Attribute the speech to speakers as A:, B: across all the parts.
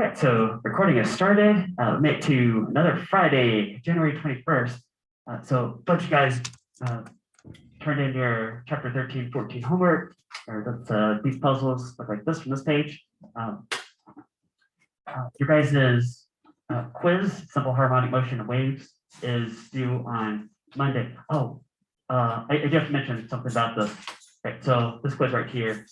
A: Right, so recording has started. Make it to another Friday, January 21st. So a bunch of you guys turned in your chapter 13, 14 homework, or these puzzles look like this from this page. Your guys' quiz, simple harmonic motion and waves, is due on Monday. Oh, I just mentioned something about this. Okay, so this quiz right here.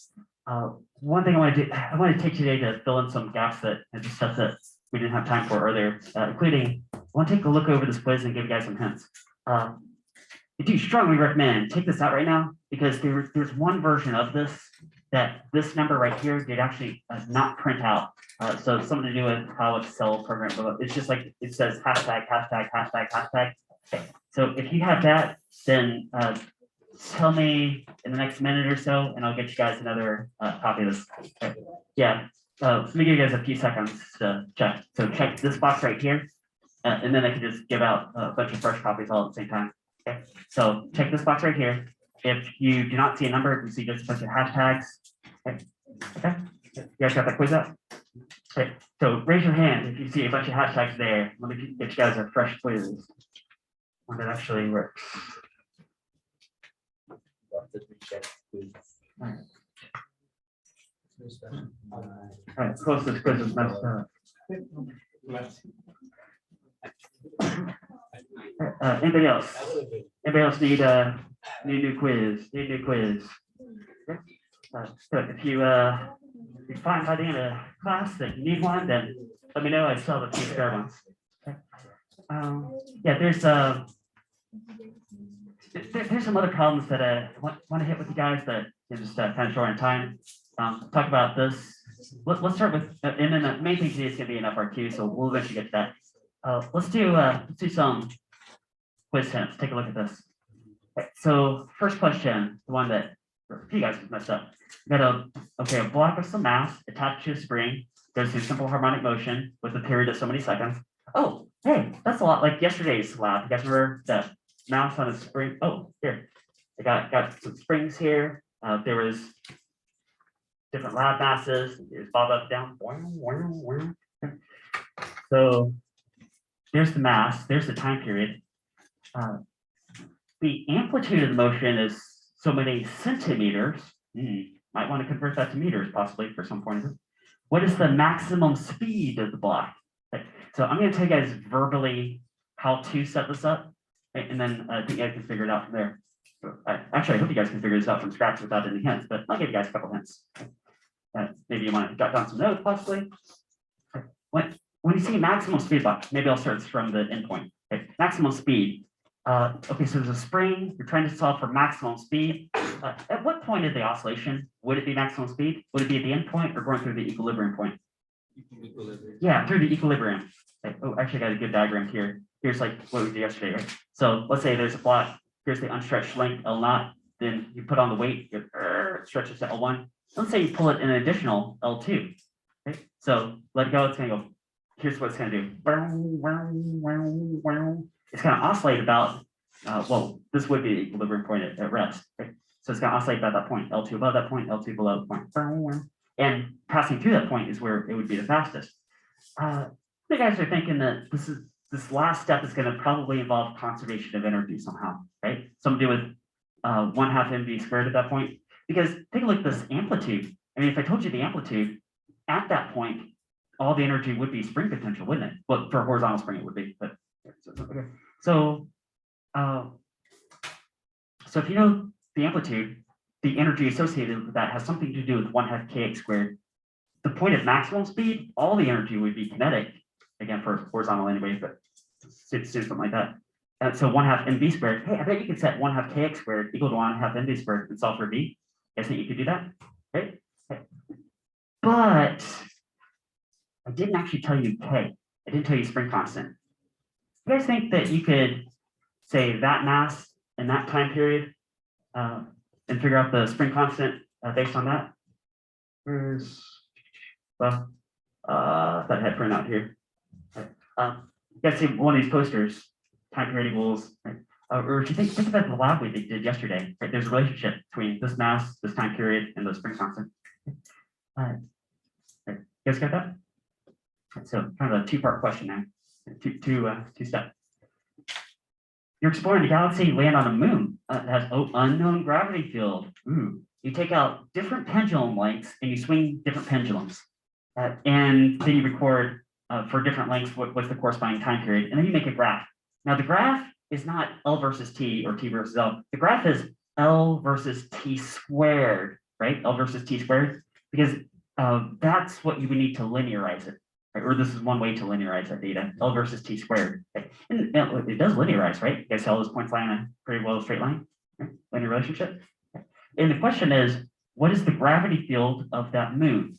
A: One thing I want to take today to fill in some gaps that and just stuff that we didn't have time for earlier, including I want to take a look over this quiz and give you guys some hints. I do strongly recommend take this out right now because there's one version of this that this number right here did actually not print out. So it's something to do with how Excel program. It's just like it says hashtag, hashtag, hashtag, hashtag. Okay. So if you have that, then tell me in the next minute or so, and I'll get you guys another copy of this. Okay. Yeah, let me give you guys a few seconds to check. So check this box right here, and then I can just give out a bunch of fresh copies all at the same time. Okay, so check this box right here. If you do not see a number, you see just a bunch of hashtags. Okay, okay. You guys got that quiz up? Okay, so raise your hand if you see a bunch of hashtags there. Let me get you guys a fresh quiz. One that actually works. All right, closest quiz is messed up. Anybody else? Anybody else need a new quiz? Need a new quiz? Okay. So if you find by the end of class that you need one, then let me know. I still have a few spare ones. Okay. Yeah, there's some other problems that I want to hit with you guys that is just kind of short in time. Talk about this. Let's start with, and then the main thing today is going to be an FRQ, so we'll eventually get to that. Let's do some quiz hints. Take a look at this. Okay, so first question, the one that a few guys messed up. We got a block of some mass attached to a spring, goes through simple harmonic motion with a period of so many seconds. Oh, hey, that's a lot like yesterday's lab. You guys remember that mouse on a spring? Oh, here, I got some springs here. There was different lab masses. It's bob up, down. So there's the mass. There's the time period. The amplitude of the motion is so many centimeters. Might want to convert that to meters, possibly for some point. What is the maximum speed of the block? Okay. So I'm going to tell you guys verbally how to set this up, okay, and then I think you guys can figure it out from there. Actually, I hope you guys can figure this out from scratch without any hints, but I'll give you guys a couple hints. Maybe you want to jot down some notes, possibly. Okay. When you see maximum speed block, maybe I'll start from the endpoint. Okay. Maximum speed. Okay, so there's a spring. You're trying to solve for maximum speed. At what point of the oscillation would it be maximum speed? Would it be at the endpoint or going through the equilibrium point? Equilibrium. Yeah, through the equilibrium. Okay. Oh, actually, I got a good diagram here. Here's like what we did yesterday, right? So let's say there's a block. Here's the unstretched length L0. Then you put on the weight. It stretches to L1. Let's say you pull it in an additional L2. Okay, so let it go. It's gonna go. Here's what it's gonna do. It's going to oscillate about, well, this would be the equilibrium point at rest. Right? So it's going to oscillate about that point, L2 above that point, L2 below the point. And passing through that point is where it would be the fastest. You guys are thinking that this last step is going to probably involve conservation of energy somehow, right? Something to do with 1/2 mv squared at that point. Because take a look at this amplitude. I mean, if I told you the amplitude, at that point, all the energy would be spring potential, wouldn't it? Well, for a horizontal spring, it would be, but okay. So if you know the amplitude, the energy associated with that has something to do with 1/2 kx squared. The point of maximum speed, all the energy would be kinetic, again for horizontal anyway, but it's something like that. And so 1/2 mv squared. Hey, I bet you could set 1/2 kx squared equal to 1/2 mv squared and solve for v. I think you could do that, right? Okay. But I didn't actually tell you k. I didn't tell you spring constant. You guys think that you could say that mass in that time period and figure out the spring constant based on that? Well, that I had printed out here. You guys see one of these posters, time period equals, right? Or if you think about the lab we did yesterday, right? There's a relationship between this mass, this time period, and the spring constant. Right. You guys got that? So kind of a two-part question there, two step. You're exploring the galaxy, land on a moon that has unknown gravity field. Ooh. You take out different pendulum lengths and you swing different pendulums. And then you record for different lengths what's the corresponding time period. And then you make a graph. Now the graph is not L versus T or T versus L. The graph is L versus T squared, right? L versus T squared, because that's what you would need to linearize it. Right? Or this is one way to linearize that data, L versus T squared. Right? And it does linearize, right? You guys see all those points lie on a pretty well straight line, right? Linear relationship. And the question is, what is the gravity field of that moon?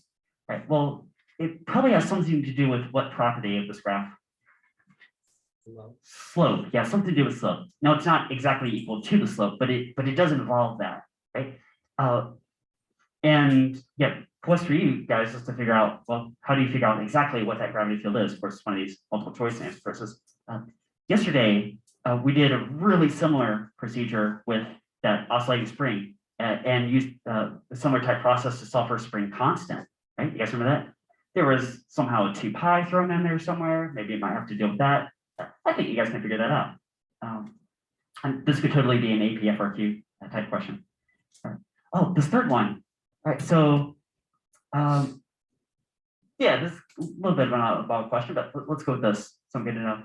A: Right. Well, it probably has something to do with what property of this graph? Slope. Yeah, something to do with slope. Now it's not exactly equal to the slope, but it does involve that, right? And yeah, plus for you guys is to figure out, well, how do you figure out exactly what that gravity field is? Of course, it's one of these multiple choice answers. Yesterday, we did a really similar procedure with that oscillating spring and used a similar type process to solve for a spring constant, right? You guys remember that? There was somehow a 2 pi thrown in there somewhere. Maybe you might have to deal with that. I think you guys can figure that out. And this could totally be an APFRQ type question. Oh, this third one. All right, so yeah, this is a little bit of an oddball question, but let's go with this. So I'm good to know.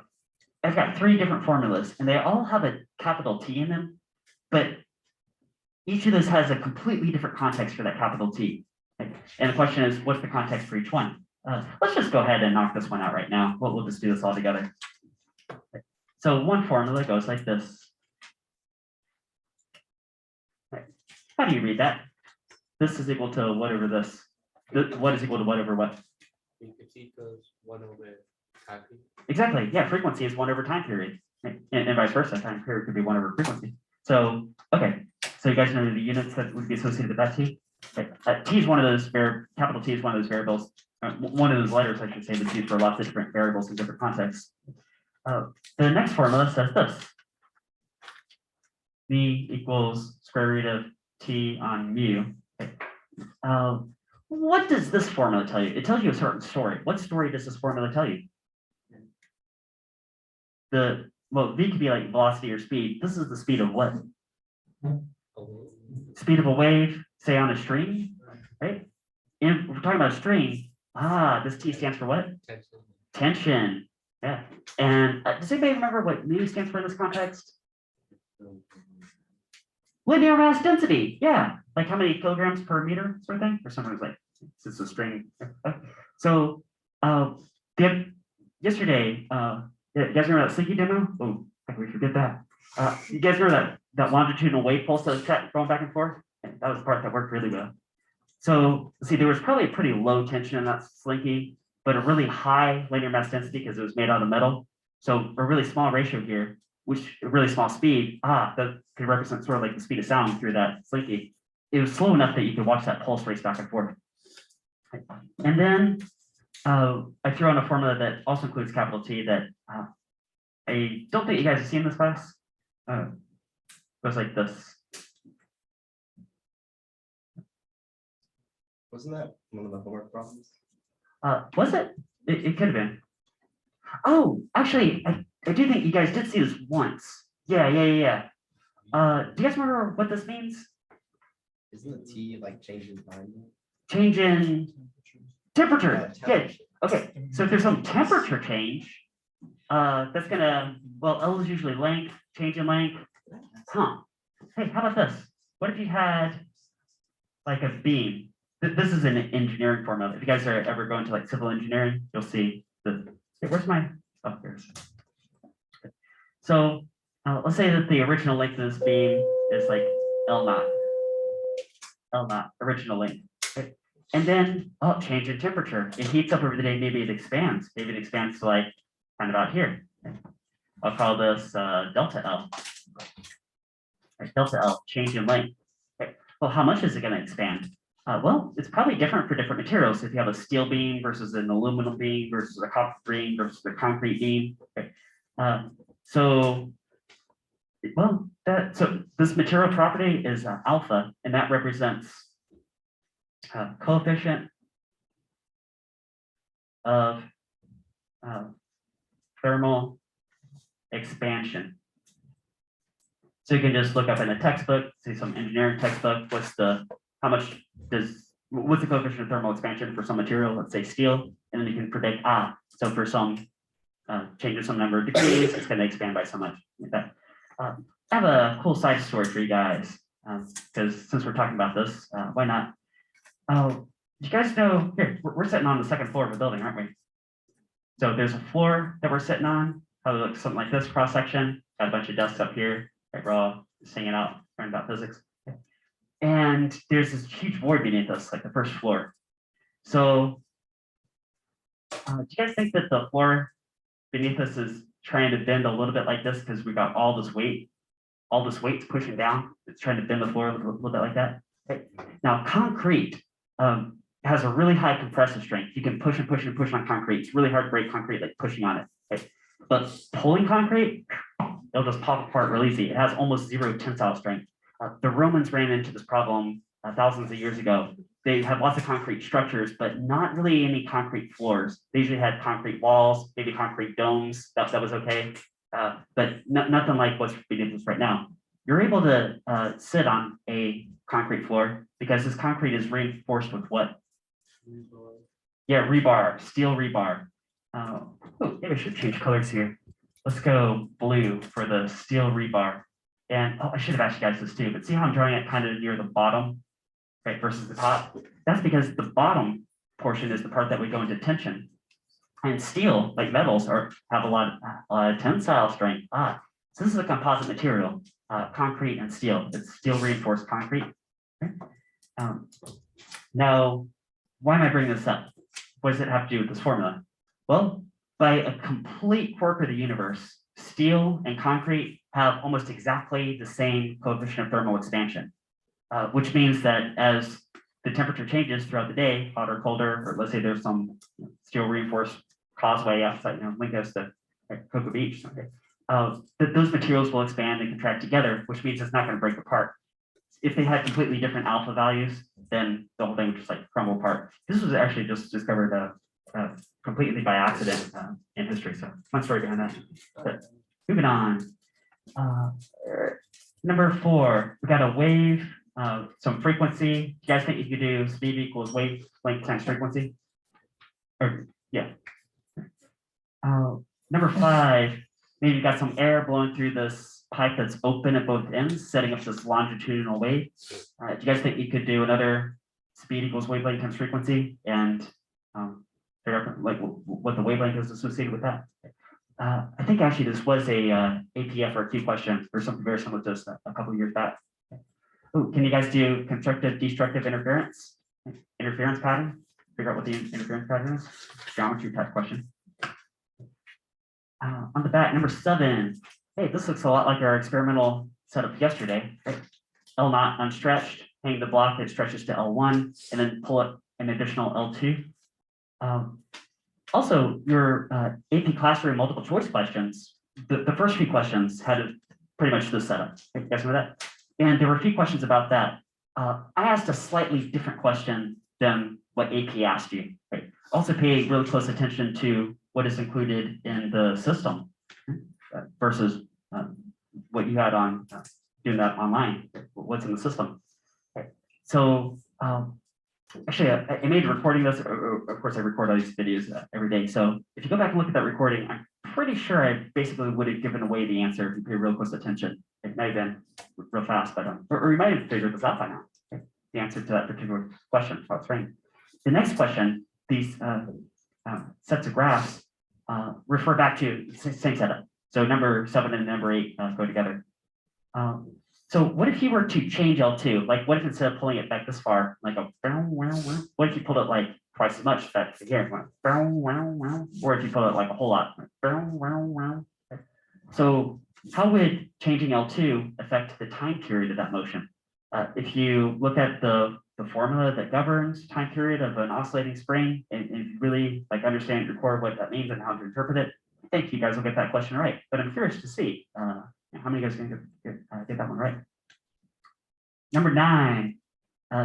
A: I've got 3 different formulas, and they all have a capital T in them, but each of those has a completely different context for that capital T. Right? And the question is, what's the context for each one? Let's just go ahead and knock this one out right now. We'll just do this all together. So one formula goes like this. Right. How do you read that? This is equal to whatever this. What is equal to whatever what?
B: Frequency equals 1 over time period.
A: Exactly. Yeah, frequency is 1 over time period. Right? And vice versa. Time period could be 1 over frequency. So, okay. So you guys know the units that would be associated with that T? Right. T is one of those, capital T is one of those variables, one of those letters, I should say, that's used for lots of different variables in different contexts. The next formula says this. V equals square root of T on mu. Okay. What does this formula tell you? It tells you a certain story. What story does this formula tell you? Well, V could be like velocity or speed. This is the speed of what? Speed of a wave, say on a string, right? And we're talking about a string. This T stands for what?
B: Tension.
A: Tension. Yeah. And does anybody remember what mu stands for in this context? Linear mass density. Yeah. Like how many kilograms per meter sort of thing? Or something like, it's a string. So yesterday, you guys remember that Slinky demo? Oh, how could we forget that? You guys remember that longitudinal wave pulse that was going back and forth? That was the part that worked really well. So see, there was probably a pretty low tension in that Slinky, but a really high linear mass density because it was made out of metal. So a really small ratio here, which a really small speed, that could represent sort of like the speed of sound through that Slinky. It was slow enough that you could watch that pulse race back and forth. And then I threw on a formula that also includes capital T that I don't think you guys have seen this class. It goes like this.
C: Wasn't that one of the homework problems?
A: Was it? It could have been. Oh, actually, I do think you guys did see this once. Yeah. Do you guys remember what this means?
C: Isn't the T like changing time?
A: Change in temperature. Yeah. Okay. So if there's some temperature change, that's gonna, well, L is usually length, change in length. Huh. Hey, how about this? What if you had like a beam? This is an engineering formula. If you guys are ever going to like civil engineering, you'll see the, hey, where's my, oh, here. So let's say that the original length of this beam is like L naught, original length. Okay. And then, change in temperature. It heats up over the day, maybe it expands. Maybe it expands to like kind of out here. Okay. I'll call this delta L. Right, delta L, change in length. Okay. Well, how much is it going to expand? Well, it's probably different for different materials. If you have a steel beam versus an aluminum beam versus a copper beam versus a concrete beam. Okay. So this material property is alpha, and that represents coefficient of thermal expansion. So you can just look up in a textbook, see some engineering textbook, what's the coefficient of thermal expansion for some material, let's say steel, and then you can predict, so for some change of some number of degrees, it's going to expand by so much. Like that. I have a cool side story for you guys, because since we're talking about this, why not? Do you guys know, here, we're sitting on the second floor of a building, aren't we? So there's a floor that we're sitting on, probably looks something like this cross section, got a bunch of desks up here, right, we're all just hanging out, learning about physics. And there's this huge void beneath us, like the first floor. So do you guys think that the floor beneath us is trying to bend a little bit like this because we got all this weight's pushing down, it's trying to bend the floor a little bit like that? Okay. Now concrete has a really high compressive strength. You can push and push and push on concrete. It's really hard to break concrete, like pushing on it. Okay. But pulling concrete, it'll just pop apart really easy. It has almost zero tensile strength. The Romans ran into this problem thousands of years ago. They had lots of concrete structures, but not really any concrete floors. They usually had concrete walls, maybe concrete domes. That was okay, but nothing like what's beneath us right now. You're able to sit on a concrete floor because this concrete is reinforced with what? Yeah, rebar, steel rebar. Maybe I should change colors here. Let's go blue for the steel rebar. And I should have asked you guys this too, but see how I'm drawing it kind of near the bottom, right, versus the top? That's because the bottom portion is the part that would go into tension. And steel, like metals, have a lot of tensile strength. So this is a composite material, concrete and steel. It's steel reinforced concrete. Okay. Now, why am I bringing this up? What does it have to do with this formula? Well, by a complete quirk of the universe, steel and concrete have almost exactly the same coefficient of thermal expansion, which means that as the temperature changes throughout the day, hotter, colder, or let's say there's some steel reinforced causeway outside, link us to Cocoa Beach, okay, that those materials will expand and contract together, which means it's not going to break apart. If they had completely different alpha values, then the whole thing would just like crumble apart. This was actually just discovered completely by accident in history. So fun story behind that. But moving on. Number 4, we got a wave, some frequency. Do you guys think you could do speed equals wavelength times frequency? Or yeah. Number 5, maybe you got some air blowing through this pipe that's open at both ends, setting up this longitudinal wave. Do you guys think you could do another speed equals wavelength times frequency and figure out like what the wavelength is associated with that? I think actually this was a APF or Q question or something very similar to this a couple of years back. Ooh, can you guys do constructive destructive interference pattern? Figure out what the interference pattern is. Geometry type question. On the back, number 7. Hey, this looks a lot like our experimental setup yesterday. Right? L0 unstretched, hang the block that stretches to L1, and then pull it an additional L2. Also, your AP Classroom multiple choice questions, the first few questions had pretty much this setup. You guys remember that? And there were a few questions about that. I asked a slightly different question than what AP asked you. Right? Also pay really close attention to what is included in the system versus what you had on doing that online, what's in the system. Okay. So actually, I made recording this. Of course, I record all these videos every day. So if you go back and look at that recording, I'm pretty sure I basically would have given away the answer if you pay real close attention. It may have been real fast, but or you might have figured this out by now. Okay. The answer to that particular question, how it's framed. The next question, these sets of graphs refer back to the same setup. So number 7 and number 8 go together. So what if you were to change L2? Like what if instead of pulling it back this far, like a what if you pulled it like twice as much back to here? Or if you pulled it like a whole lot. So how would changing L2 affect the time period of that motion? If you look at the formula that governs time period of an oscillating spring and really like understand at your core what that means and how to interpret it, I think you guys will get that question right. But I'm curious to see how many of you guys can get that one right. Number 9,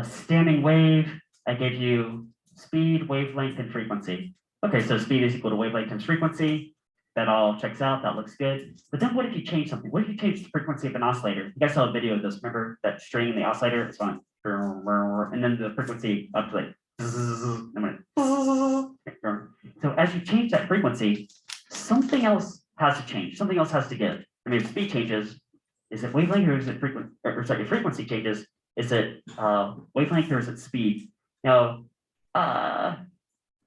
A: standing wave. I gave you speed, wavelength, and frequency. Okay, so speed is equal to wavelength times frequency. That all checks out, that looks good. But then what if you change something? What if you change the frequency of an oscillator? You guys saw a video of this, remember that string in the oscillator? It's on, and then the frequency up to like, so as you change that frequency, something else has to change, something else has to give. I mean, if speed changes, is it wavelength or is it frequency, or sorry, if frequency changes, is it wavelength or is it speed? Now,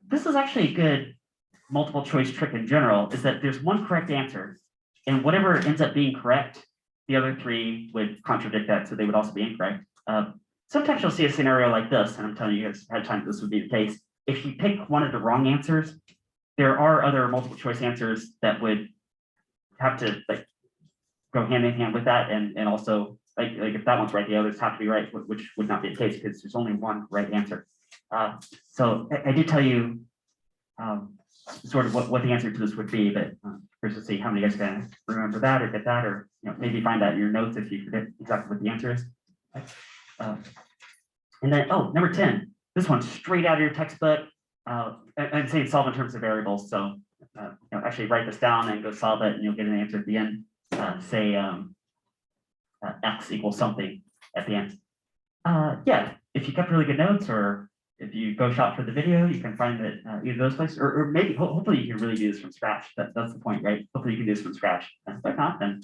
A: this is actually a good multiple choice trick in general, is that there's one correct answer, and whatever ends up being correct, the other three would contradict that, so they would also be incorrect. Sometimes you'll see a scenario like this, and I'm telling you guys ahead of time this would be the case. If you pick one of the wrong answers, there are other multiple choice answers that would have to like go hand in hand with that, and also like if that one's right, the others have to be right, which would not be the case because there's only one right answer. So I did tell you sort of what the answer to this would be, but first let's see how many of you guys can remember that or get that, or maybe find that in your notes if you forget exactly what the answer is. And then, oh, number 10, this one's straight out of your textbook. I'm saying solve in terms of variables. So actually write this down and go solve it, and you'll get an answer at the end. Say x equals something at the end. Yeah, if you kept really good notes, or if you go shop for the video, you can find it either those places, or maybe hopefully you can really do this from scratch. That's the point, right? Hopefully you can do this from scratch. If not, then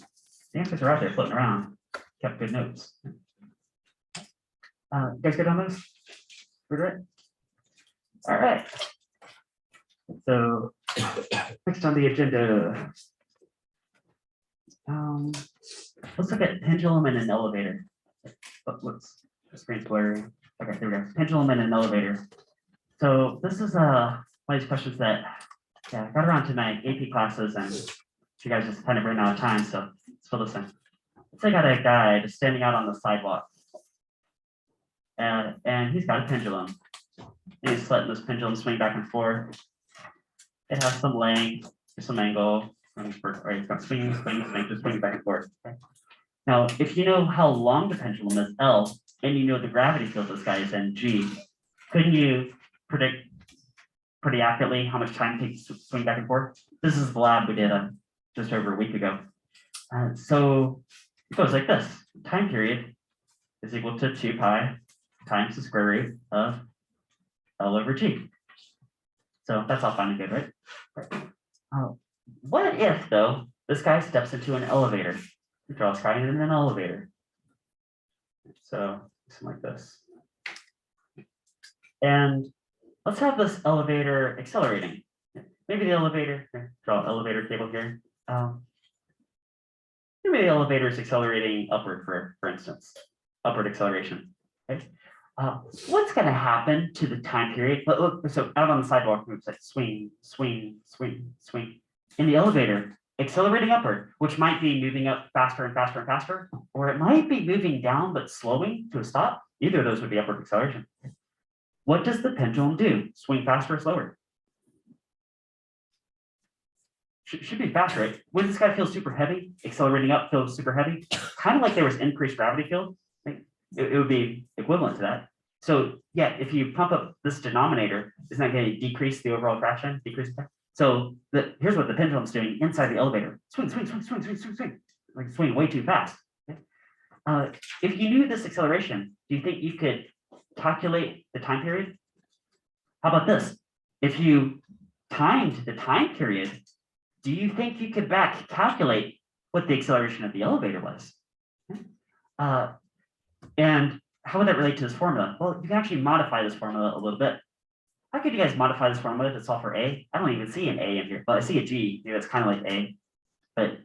A: the answers are out there floating around. Kept good notes. You guys good on those? We're good? All right. So next on the agenda, let's look at pendulum and an elevator. Whoops, the screen's blurry. Okay, there we go. Pendulum and an elevator. So this is one of these questions that I got around to my AP classes, and you guys just kind of ran out of time, so let's fill this in. Let's say I got a guy just standing out on the sidewalk, and he's got a pendulum. And he's letting this pendulum swing back and forth. It has some length, some angle. Or it's going to swing, just swing back and forth. Okay. Now, if you know how long the pendulum is, L, and you know the gravity field this guy is in, G, couldn't you predict pretty accurately how much time it takes to swing back and forth? This is the lab we did just over a week ago. So it goes like this. Time period is equal to 2 pi times the square root of L over G. So that's all fine and good, right? What if, though, this guy steps into an elevator? We draw a guy in an elevator. So something like this. And let's have this elevator accelerating. Maybe the elevator, draw an elevator cable here. Maybe the elevator is accelerating upward, for instance, upward acceleration. Okay. What's going to happen to the time period? Look, so out on the sidewalk, moves like swing, swing, swing, swing. In the elevator, accelerating upward, which might be moving up faster and faster and faster, or it might be moving down but slowing to a stop. Either of those would be upward acceleration. What does the pendulum do? Swing faster or slower? Should be faster, right? When this guy feels super heavy, accelerating up feels super heavy, kind of like there was increased gravity field. It would be equivalent to that. So yeah, if you pump up this denominator, isn't that going to decrease the overall fraction? Decrease that? So here's what the pendulum's doing inside the elevator. Swing, swing, swing, swing, swing, swing, swing. Like swing way too fast. If you knew this acceleration, do you think you could calculate the time period? How about this? If you timed the time period, do you think you could back calculate what the acceleration of the elevator was? And how would that relate to this formula? Well, you can actually modify this formula a little bit. How could you guys modify this formula to solve for A? I don't even see an A in here, but I see a G. Maybe it's kind of like A, but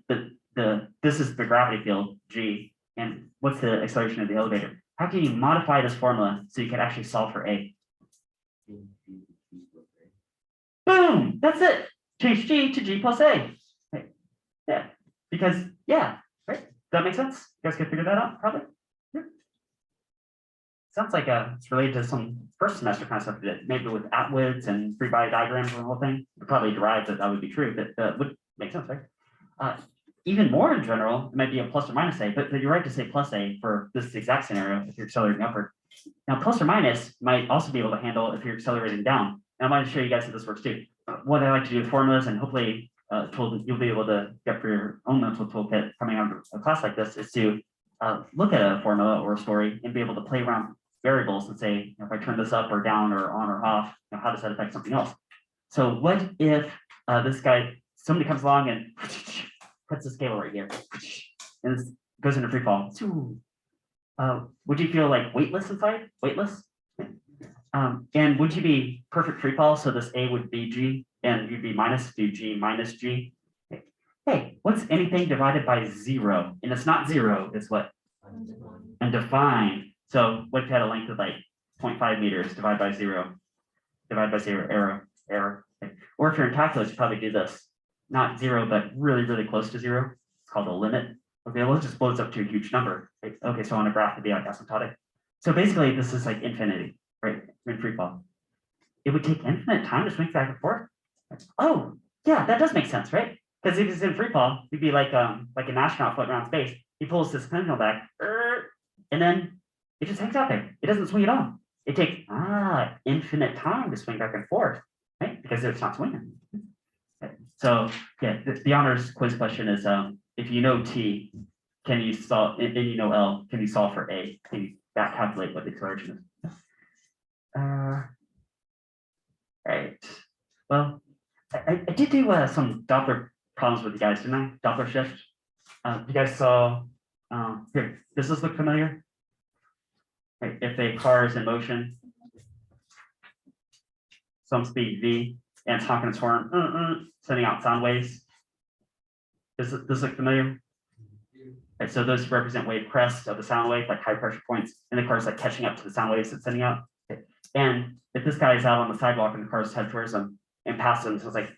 A: this is the gravity field, G, and what's the acceleration of the elevator? How can you modify this formula so you can actually solve for A? Boom, that's it. Change G to G plus A. Right. Yeah, because, yeah, right? Does that make sense? You guys can figure that out, probably? Yeah. Sounds like it's related to some first semester kind of stuff, that maybe with Atwoods and free body diagrams and the whole thing. It probably derived that would be true, but would make sense, right? Even more in general, it might be a plus or minus A, but you're right to say plus A for this exact scenario if you're accelerating upward. Now, plus or minus might also be able to handle if you're accelerating down. And I want to show you guys how this works too. what I like to do with formulas, and hopefully tool that you'll be able to get for your own mental toolkit coming out of a class like this, is to look at a formula or a story and be able to play around variables and say, you know, if I turn this up or down or on or off, you know, how does that affect something else? So what if this guy, somebody comes along and puts a scale right here, and this goes into free fall? Would you feel like weightless inside? Weightless? And would you be perfect free fall? So this A would be G and you'd be minus, do G minus G. Hey, what's anything divided by 0? And it's not 0, it's what? Undefined. So what if you had a length of like 0.5 meters, divide by 0, error. Or if you're in calculus, you probably do this. Not 0, but really, really close to 0. It's called a limit. Okay, well, it just blows up to a huge number. Okay, so on a graph to be like asymptotic. So basically, this is like infinity, right? In free fall. It would take infinite time to swing back and forth. Oh, yeah, that does make sense, right? Because if it's in free fall, you'd be like an astronaut floating around space. He pulls this pendulum back, and then it just hangs out there. It doesn't swing at all. It takes infinite time to swing back and forth, right? Because it's not swinging. Okay. So yeah, the honors quiz question is, if you know T, can you solve, and you know L, can you solve for A? Can you back calculate what the acceleration is? Right. Well, I did do some Doppler problems with you guys, didn't I? Doppler shift. You guys saw, here, does this look familiar? Right. If a car is in motion, some speed V, and it's honking its horn, sending out sound waves. Does this look familiar? Right, so those represent wave crests of the sound wave, like high pressure points, and the car is like catching up to the sound waves it's sending out. Okay. And if this guy is out on the sidewalk and the car's head towards him and passes him, so it's like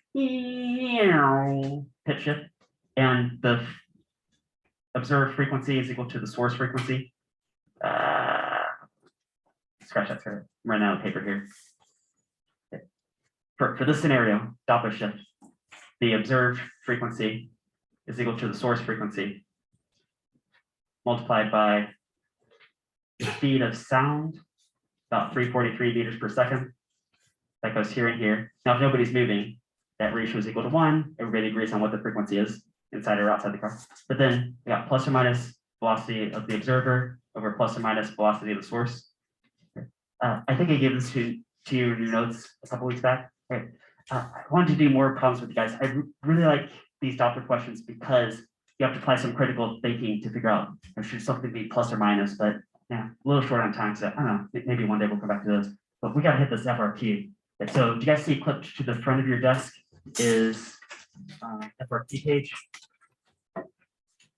A: pitch shift, and the observed frequency is equal to the source frequency. Scratch that, I'm running out of paper here. Okay. For this scenario, Doppler shift, the observed frequency is equal to the source frequency multiplied by the speed of sound, about 343 meters per second. That goes here and here. Now, if nobody's moving, that ratio is equal to 1. Everybody agrees on what the frequency is inside or outside the car. But then we got plus or minus velocity of the observer over plus or minus velocity of the source. I think I gave this to you in your notes a couple weeks back. Right. I wanted to do more problems with you guys. I really like these Doppler questions because you have to apply some critical thinking to figure out should something be plus or minus, but yeah, a little short on time. So I don't know, maybe one day we'll come back to those, but we got to hit this FRQ. So do you guys see clipped to the front of your desk is FRQ page?